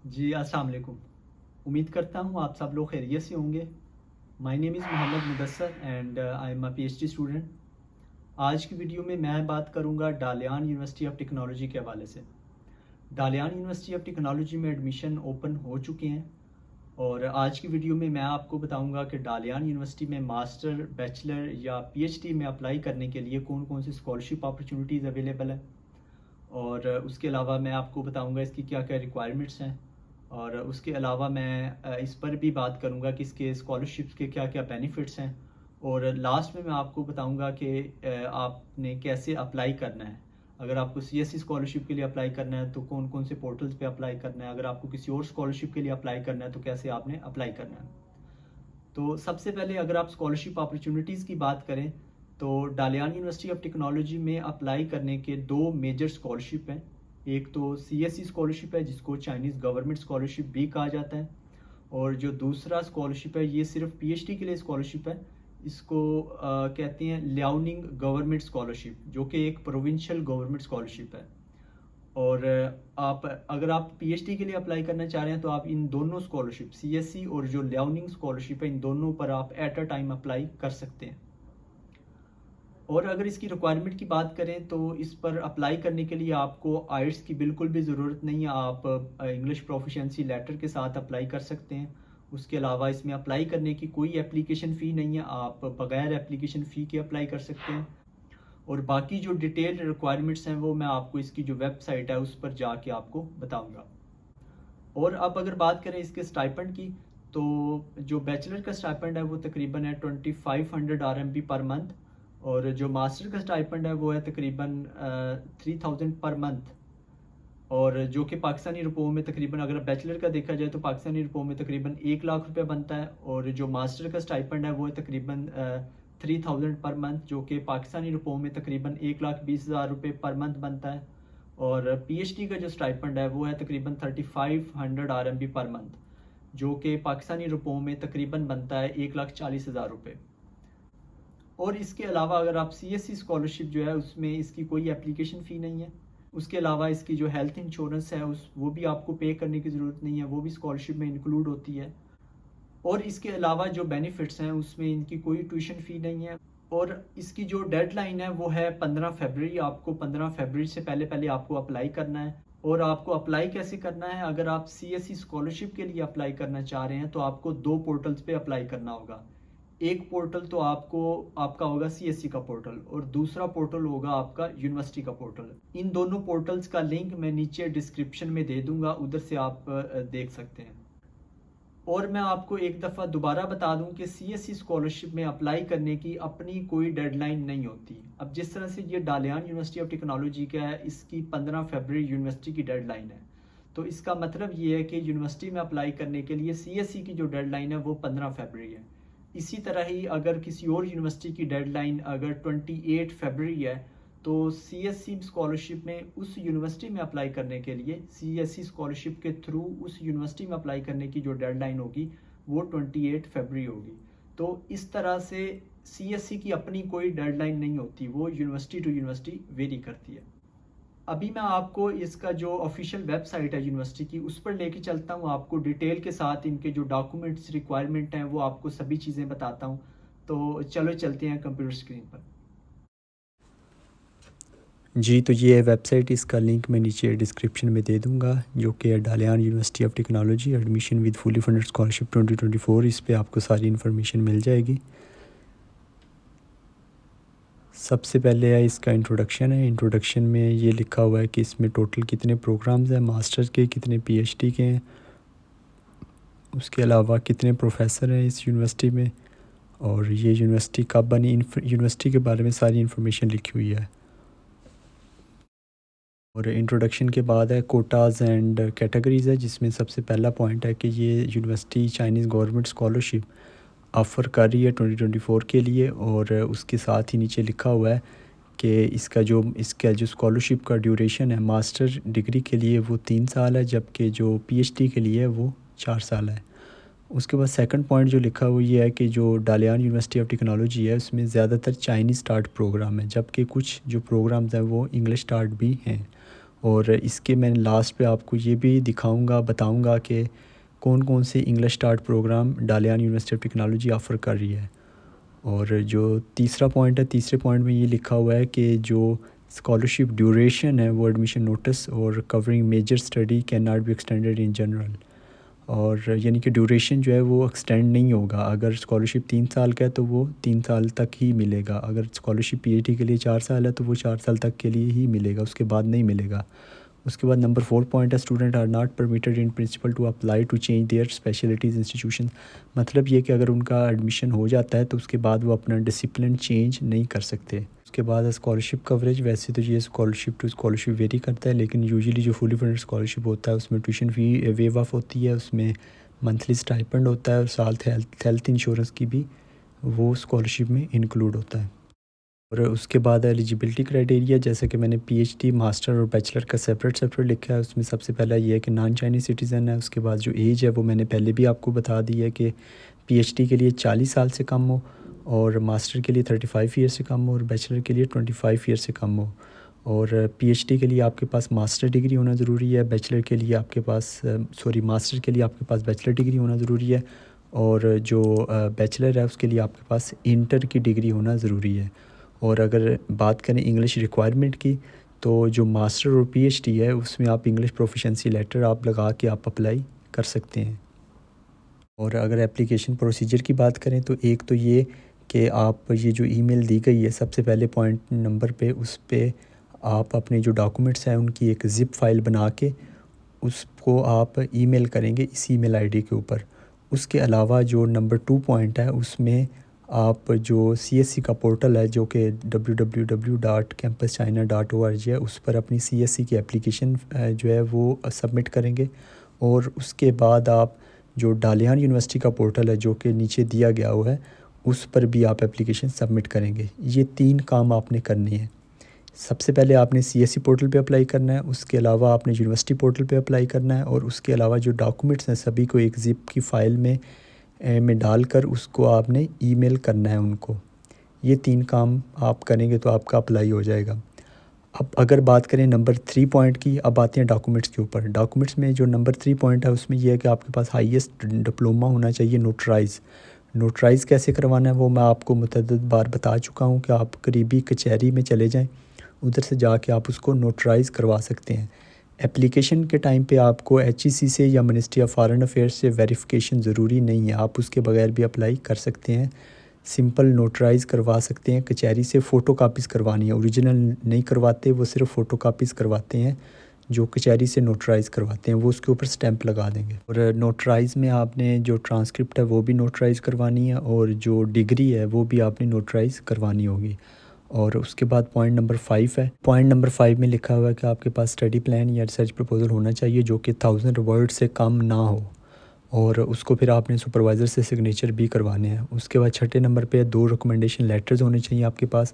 जी, अस्सलाम वालेकुम। उम्मीद करता हूँ आप सब लोग खैरियत से होंगे। My name is Mohammad Mudassar and I am a PhD student. आज की वीडियो में मैं बात करूँगा डालियान यूनिवर्सिटी ऑफ टेक्नोलॉजी के हवाले से। डालियान यूनिवर्सिटी ऑफ टेक्नोलॉजी में एडमिशन ओपन हो चुके हैं और आज की वीडियो में मैं आपको बताऊँगा कि डालियान यूनिवर्सिटी में मास्टर, बैचलर या पीएचडी में अप्लाई करने के लिए कौन कौन सी स्कॉलरशिप अपॉर्चुनिटीज़ अवेलेबल है। और उसके अलावा मैं आपको बताऊंगा इसकी क्या क्या रिक्वायरमेंट्स हैं। और उसके अलावा मैं इस पर भी बात करूंगा कि इसके स्कॉलरशिप्स के क्या क्या बेनिफिट्स हैं। और लास्ट में मैं आपको बताऊंगा कि आपने कैसे अप्लाई करना है। अगर आपको सीएससी स्कॉलरशिप के लिए अप्लाई करना है तो कौन कौन से पोर्टल्स पे अप्लाई करना है, अगर आपको किसी और स्कॉलरशिप के लिए अप्लाई करना है तो कैसे आपने अप्लाई करना है। तो सबसे पहले अगर आप स्कॉलरशिप अपॉर्चुनिटीज़ की बात करें तो डालियान यूनिवर्सिटी ऑफ टेक्नोलॉजी में अप्लाई करने के दो मेजर स्कॉलरशिप हैं। एक तो सीएससी स्कॉलरशिप है जिसको चाइनीज़ गवर्नमेंट स्कॉलरशिप भी कहा जाता है, और जो दूसरा स्कॉलरशिप है ये सिर्फ पीएचडी के लिए स्कॉलरशिप है। इसको कहते हैं लियाओनिंग गवर्नमेंट स्कॉलरशिप, जो कि एक प्रोविंशियल गवर्नमेंट स्कॉलरशिप है। और आप अगर आप पीएचडी के लिए अप्लाई करना चाह रहे हैं तो आप इन दोनों स्कॉलरशिप सीएससी और जो लियाओनिंग स्कॉलरशिप है इन दोनों पर आप एट अ टाइम अप्लाई कर सकते हैं। और अगर इसकी रिक्वायरमेंट की बात करें तो इस पर अप्लाई करने के लिए आपको आइट्स की बिल्कुल भी ज़रूरत नहीं है। आप इंग्लिश प्रोफिशिएंसी लेटर के साथ अप्लाई कर सकते हैं। उसके अलावा इसमें अप्लाई करने की कोई एप्लीकेशन फ़ी नहीं है, आप बगैर एप्लीकेशन फ़ी के अप्लाई कर सकते हैं। और बाकी जो डिटेल रिक्वायरमेंट्स हैं वो मैं आपको इसकी जो वेबसाइट है उस पर जाके आपको बताऊंगा। और अब अगर बात करें इसके स्टाइपेंड की तो जो बैचलर का स्टाइपेंड है वो तकरीबन है 2500 RMB पर मंथ, और जो मास्टर का स्टाइपेंड है वो है तकरीबन 3000 पर मंथ। और जो कि पाकिस्तानी रुपयों में तकरीबन अगर बैचलर का देखा जाए तो पाकिस्तानी रुपयों में तकरीबन 1 लाख रुपये बनता है, और जो मास्टर का स्टाइपेंड है वो है तकरीबन 3000 पर मंथ, जो कि पाकिस्तानी रुपयों में तकरीबन 1,20,000 रुपये पर मंथ बनता है। और पीएचडी का जो स्टाइपेंड है वो है तकरीबन 3500 RMB पर मंथ, जो कि पाकिस्तानी रुपयों में तकरीबन बनता है 1,40,000 रुपये। और इसके अलावा अगर आप सीएससी स्कॉलरशिप जो है उसमें इसकी कोई एप्लीकेशन फ़ी नहीं है। उसके अलावा इसकी जो हेल्थ इंश्योरेंस है उस वो भी आपको पे करने की ज़रूरत नहीं है, वो भी स्कॉलरशिप में इंक्लूड होती है। और इसके अलावा जो बेनिफिट्स हैं उसमें इनकी कोई ट्यूशन फ़ी नहीं है। और इसकी जो डेडलाइन है वो है 15 फरवरी। आपको 15 फरवरी से पहले पहले आपको अप्लाई करना है। और आपको अप्लाई कैसे करना है, अगर आप सीएससी स्कॉलरशिप के लिए अप्लाई करना चाह रहे हैं तो आपको दो पोर्टल्स पे अप्लाई करना होगा। एक पोर्टल तो आपका होगा सीएससी का पोर्टल, और दूसरा पोर्टल होगा आपका यूनिवर्सिटी का पोर्टल। इन दोनों पोर्टल्स का लिंक मैं नीचे डिस्क्रिप्शन में दे दूंगा, उधर से आप देख सकते हैं। और मैं आपको एक दफ़ा दोबारा बता दूं कि सीएससी स्कॉलरशिप में अप्लाई करने की अपनी कोई डेडलाइन नहीं होती। अब जिस तरह से ये डालियान यूनिवर्सिटी ऑफ टेक्नोलॉजी का है, इसकी 15 फरवरी यूनिवर्सिटी की डेडलाइन है। तो इसका मतलब ये है कि यूनिवर्सिटी में अप्लाई करने के लिए सीएससी की जो डेडलाइन है वो 15 फरवरी है। इसी तरह ही अगर किसी और यूनिवर्सिटी की डेडलाइन अगर 28 फरवरी है तो सीएससी स्कॉलरशिप में उस यूनिवर्सिटी में अप्लाई करने के लिए सीएससी स्कॉलरशिप के थ्रू उस यूनिवर्सिटी में अप्लाई करने की जो डेडलाइन होगी वो 28 फरवरी होगी। तो इस तरह से सीएससी की अपनी कोई डेडलाइन नहीं होती, वो यूनिवर्सिटी टू यूनिवर्सिटी वेरी करती है। अभी मैं आपको इसका जो ऑफिशियल वेबसाइट है यूनिवर्सिटी की उस पर लेके चलता हूँ, आपको डिटेल के साथ इनके जो डॉक्यूमेंट्स रिक्वायरमेंट हैं वो आपको सभी चीज़ें बताता हूँ। तो चलो चलते हैं कंप्यूटर स्क्रीन पर। जी, तो ये वेबसाइट, इसका लिंक मैं नीचे डिस्क्रिप्शन में दे दूंगा, जो कि Dalian university of technology admission with fully funded scholarship 2024। इस पे आपको सारी इन्फॉर्मेशन मिल जाएगी। सबसे पहले है इसका इंट्रोडक्शन है। इंट्रोडक्शन में ये लिखा हुआ है कि इसमें टोटल कितने प्रोग्राम्स हैं, मास्टर्स के कितने, पीएचडी के हैं, उसके अलावा कितने प्रोफेसर हैं इस यूनिवर्सिटी में, और ये यूनिवर्सिटी कब बनी, यूनिवर्सिटी के बारे में सारी इन्फॉर्मेशन लिखी हुई है। और इंट्रोडक्शन के बाद है कोटाज़ एंड कैटेगरीज़ है, जिसमें सबसे पहला पॉइंट है कि ये university Chinese government scholarship offer कर रही है 2024 के लिए। और उसके साथ ही नीचे लिखा हुआ है कि इसका जो स्कॉलरशिप का ड्यूरेशन है मास्टर डिग्री के लिए वो 3 साल है, जबकि जो पीएचडी के लिए वो 4 साल है। उसके बाद सेकंड पॉइंट जो लिखा हुआ ये है कि जो डालियान यूनिवर्सिटी ऑफ टेक्नोलॉजी है उसमें ज़्यादातर चाइनीज़ स्टार्ट प्रोग्राम है, जबकि कुछ जो प्रोग्राम्स हैं वो इंग्लिश स्टार्ट भी हैं। और इसके मैं लास्ट पे आपको ये भी बताऊंगा कि कौन कौन से English start programme Dalian university of technology offer कर रही है। और जो तीसरा पॉइंट है, तीसरे पॉइंट में ये लिखा हुआ है कि जो स्कॉलरशिप ड्यूरेशन है वो एडमिशन नोटिस और covering major study can not be extended in general. और यानी कि ड्यूरेशन जो है वो एक्सटेंड नहीं होगा। अगर स्कॉलरशिप 3 साल का है तो वो 3 साल तक ही मिलेगा। अगर स्कॉलरशिप पीएचडी के लिए 4 साल है तो वो 4 साल तक के लिए ही मिलेगा, उसके बाद नहीं मिलेगा। उसके बाद नंबर 4 पॉइंट है, student are not permitted in principle to apply to change their specialities institution. मतलब ये कि अगर उनका एडमिशन हो जाता है तो उसके बाद वो अपना डिसिप्लिन चेंज नहीं कर सकते। उसके बाद है स्कॉलरशिप कवरेज। वैसे तो ये स्कॉलरशिप टू स्कॉलरशिप वेरी करता है, लेकिन यूजुअली जो फुली फंडेड स्कॉलरशिप होता है उसमें ट्यूशन फ़ी वेव ऑफ होती है, उसमें मंथली स्टाइपेंड होता है और साथ हेल्थ इंश्योरेंस की भी वो स्कॉलरशिप में इंक्लूड होता है। और उसके बाद एलिजिबिलिटी क्राइटेरिया, जैसे कि मैंने पीएचडी, मास्टर और बैचलर का सेपरेट लिखा है। उसमें सबसे पहला ये है कि नॉन चाइनीज़ सिटीज़न है। उसके बाद जो एज है वो मैंने पहले भी आपको बता दी है कि पीएचडी के लिए 40 साल से कम हो, और मास्टर के लिए 35 ईयर से कम हो, और बैचलर के लिए 25 ईयर से कम हो। और पीएचडी के लिए आपके पास मास्टर डिग्री होना ज़रूरी है, बैचलर के लिए आपके पास मास्टर के लिए आपके पास बैचलर डिग्री होना ज़रूरी है, और जो बैचलर है उसके लिए आपके पास इंटर की डिग्री होना ज़रूरी है। और अगर बात करें इंग्लिश रिक्वायरमेंट की, तो जो मास्टर और पीएचडी है उसमें आप इंग्लिश प्रोफिशिएंसी लेटर आप लगा के आप अप्लाई कर सकते हैं। और अगर एप्लीकेशन प्रोसीजर की बात करें तो एक तो ये कि आप ये जो ईमेल दी गई है सबसे पहले पॉइंट नंबर पे, उस पे आप अपने जो डॉक्यूमेंट्स हैं उनकी एक ज़िप फाइल बना के उसको आप ईमेल करेंगे इस ईमेल आईडी के ऊपर। उसके अलावा जो नंबर 2 पॉइंट है उसमें आप जो सीएससी का पोर्टल है जो कि www.campuschina.org है, उस पर अपनी सीएससी की एप्लीकेशन जो है वो सबमिट करेंगे। और उसके बाद आप जो डालियान यूनिवर्सिटी का पोर्टल है जो कि नीचे दिया गया हुआ है, उस पर भी आप एप्लीकेशन सबमिट करेंगे। ये 3 काम आपने करने हैं। सबसे पहले आपने सीएससी पोर्टल पे अप्लाई करना है, उसके अलावा आपने यूनिवर्सिटी पोर्टल पे अप्लाई करना है, और उसके अलावा जो डॉक्यूमेंट्स हैं सभी को एक ज़िप की फ़ाइल में डालकर उसको आपने ईमेल करना है उनको। ये 3 काम आप करेंगे तो आपका अप्लाई हो जाएगा। अब अगर बात करें नंबर 3 पॉइंट की, अब आते हैं डॉक्यूमेंट्स के ऊपर। डॉक्यूमेंट्स में जो नंबर 3 पॉइंट है उसमें यह है कि आपके पास हाईएस्ट डिप्लोमा होना चाहिए नोटराइज़। नोटराइज़ कैसे करवाना है वो मैं आपको मुतअद्दिद बार बता चुका हूँ कि आप करीबी कचहरी में चले जाएँ, उधर से जाके आप उसको नोटराइज़ करवा सकते हैं। एप्लीकेशन के टाइम पे आपको एचईसी से या मिनिस्ट्री ऑफ फॉरेन अफेयर्स से वेरिफिकेशन ज़रूरी नहीं है, आप उसके बगैर भी अप्लाई कर सकते हैं। सिंपल नोटराइज़ करवा सकते हैं। कचहरी से फ़ोटो कापीज़ करवानी है, ओरिजिनल नहीं करवाते, वो सिर्फ फ़ोटो कापीज़ करवाते हैं। जो कचहरी से नोटराइज़ करवाते हैं वो उसके ऊपर स्टैंप लगा देंगे। और नोटराइज़ में आपने जो ट्रांसक्रिप्ट है वो भी नोटराइज़ करवानी है, और जो डिग्री है वो भी आपने नोटराइज़ करवानी होगी। और उसके बाद पॉइंट नंबर 5 है। पॉइंट नंबर 5 में लिखा हुआ है कि आपके पास स्टडी प्लान या रिसर्च प्रपोजल होना चाहिए जो कि 1000 वर्ड से कम ना हो, और उसको फिर आपने सुपरवाइज़र से सिग्नेचर भी करवाने हैं। उसके बाद छठे नंबर पे 2 रिकमेंडेशन लेटर्स होने चाहिए आपके पास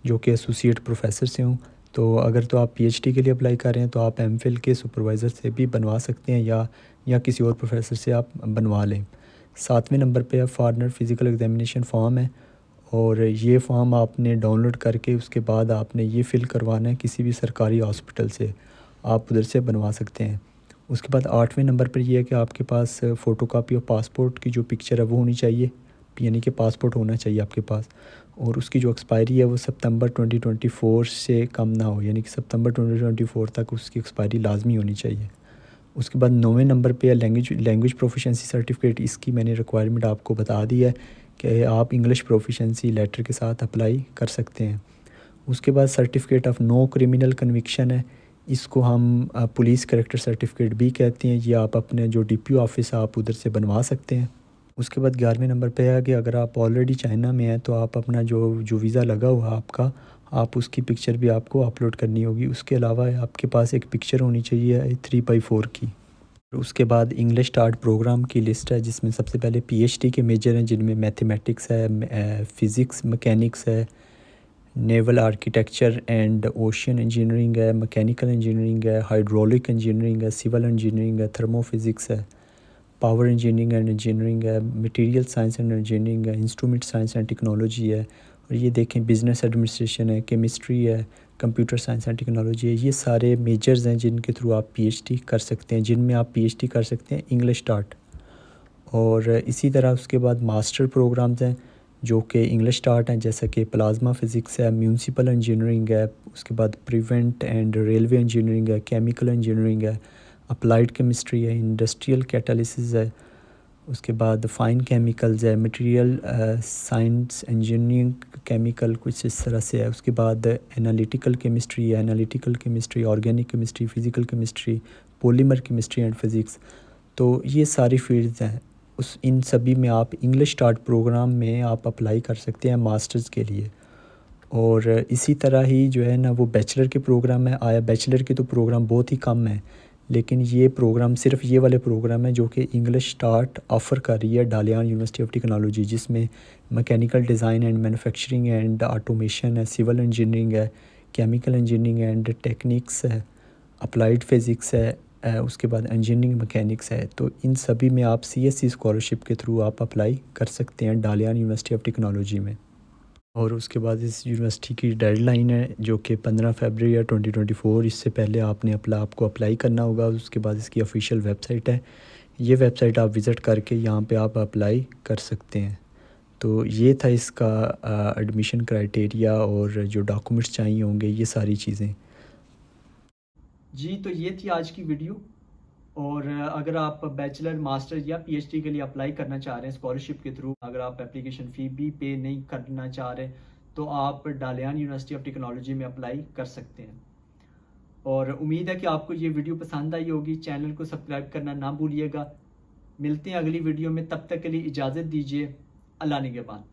जो कि एसोसिएट प्रोफेसर से हों। तो अगर तो आप पीएचडी के लिए अप्लाई कर रहे हैं तो आप एमफिल के सुपरवाइज़र से भी बनवा सकते हैं, या किसी और प्रोफेसर से आप बनवा लें। 7वें नंबर पे फॉरेनर फ़िज़िकल एग्जामिनेशन फॉर्म है, और ये फॉर्म आपने डाउनलोड करके उसके बाद आपने ये फ़िल करवाना है किसी भी सरकारी हॉस्पिटल से, आप उधर से बनवा सकते हैं। उसके बाद 8वें नंबर पर ये है कि आपके पास फ़ोटोकॉपी और पासपोर्ट की जो पिक्चर है वो होनी चाहिए, यानी कि पासपोर्ट होना चाहिए आपके पास, और उसकी जो एक्सपायरी है वो सितंबर 2024 से कम ना हो, यानी कि सितंबर 2024 तक उसकी एक्सपायरी लाजमी होनी चाहिए। उसके बाद 9वें नंबर पे है लैंग्वेज प्रोफिशिएंसी सर्टिफिकेट। इसकी मैंने रिक्वायरमेंट आपको बता दी है कि आप इंग्लिश प्रोफिशिएंसी लेटर के साथ अप्लाई कर सकते हैं। उसके बाद certificate of no criminal conviction है, इसको हम पुलिस कैरेक्टर सर्टिफिकेट भी कहते हैं। ये आप अपने जो डीपीओ ऑफिस है आप उधर से बनवा सकते हैं। उसके बाद 11वें नंबर पे है कि अगर आप ऑलरेडी चाइना में हैं तो आप अपना जो वीज़ा लगा हुआ आपका, आप उसकी पिक्चर भी आपको अपलोड करनी होगी। उसके अलावा आपके पास एक पिक्चर होनी चाहिए 3x4 की। उसके बाद इंग्लिश स्टार्ट प्रोग्राम की लिस्ट है जिसमें सबसे पहले पीएचडी के मेजर हैं जिनमें मैथमेटिक्स है, फ़िज़िक्स मैकेनिक्स है, naval architecture and ocean engineering है, मैकेनिकल इंजीनियरिंग है, हाइड्रोलिक इंजीनियरिंग है, सिविल इंजीनियरिंग है, थर्मोफिज़िक्स है, पावर इंजीनियरिंग एंड इंजीनियरिंग है, मटेरियल साइंस एंड इंजीनियरिंग है, इंस्ट्रूमेंट साइंस एंड टेक्नोलॉजी है, और ये देखें बिज़नेस एडमिनिस्ट्रेशन है, केमिस्ट्री है, कंप्यूटर साइंस एंड टेक्नोलॉजी है। ये सारे मेजर्स हैं जिनके थ्रू आप पीएचडी कर सकते हैं, जिनमें आप पीएचडी कर सकते हैं इंग्लिश स्टार्ट। और इसी तरह उसके बाद मास्टर प्रोग्राम्स हैं जो कि इंग्लिश स्टार्ट हैं, जैसा कि प्लाज्मा फ़िज़िक्स है, म्यूनसिपल इंजीनियरिंग है, उसके बाद प्रिवेंट एंड रेलवे इंजीनियरिंग है, केमिकल इंजीनियरिंग है, अप्लाइड केमिस्ट्री है, इंडस्ट्रियल कैटालिसिस है, उसके बाद फाइन केमिकल्स है, मटेरियल साइंस इंजीनियरिंग केमिकल कुछ इस तरह से है। उसके बाद एनालिटिकल केमिस्ट्री है, analytical chemistry, organic chemistry, physical chemistry, polymer chemistry and physics. तो ये सारी फील्ड्स हैं। इन सभी में आप इंग्लिश स्टार्ट प्रोग्राम में आप अप्लाई कर सकते हैं मास्टर्स के लिए। और इसी तरह ही जो है ना वो बैचलर के प्रोग्राम है। बैचलर के तो प्रोग्राम बहुत ही कम है, लेकिन ये प्रोग्राम सिर्फ ये वाले प्रोग्राम है जो कि इंग्लिश स्टार्ट ऑफ़र कर रही है डालियान यूनिवर्सिटी ऑफ टेक्नोलॉजी, जिसमें mechanical design and manufacturing and automation है, सिविल इंजीनियरिंग है, केमिकल इंजीनियरिंग एंड टेक्निक्स है, अप्लाइड फ़िज़िक्स है, उसके बाद इंजीनियरिंग मैकेनिक्स है। तो इन सभी में आप सीएससी स्कॉलरशिप के थ्रू आप अप्लाई कर सकते हैं डालियान यूनिवर्सिटी ऑफ टेक्नोलॉजी में। और उसके बाद इस यूनिवर्सिटी की डेडलाइन है जो कि 15 फरवरी 2024। इससे पहले आपको अप्लाई करना होगा। उसके बाद इसकी ऑफिशियल वेबसाइट है, ये वेबसाइट आप विज़िट करके यहाँ पे आप अप्लाई कर सकते हैं। तो ये था इसका एडमिशन क्राइटेरिया और जो डॉक्यूमेंट्स चाहिए होंगे, ये सारी चीज़ें। जी, तो ये थी आज की वीडियो। और अगर आप बैचलर, मास्टर या पीएचडी के लिए अप्लाई करना चाह रहे हैं स्कॉलरशिप के थ्रू, अगर आप एप्लीकेशन फ़ी भी पे नहीं करना चाह रहे, तो आप डालियान यूनिवर्सिटी ऑफ टेक्नोलॉजी में अप्लाई कर सकते हैं। और उम्मीद है कि आपको ये वीडियो पसंद आई होगी। चैनल को सब्सक्राइब करना ना भूलिएगा। मिलते हैं अगली वीडियो में, तब तक के लिए इजाज़त दीजिए। अल्लाह निगहबान।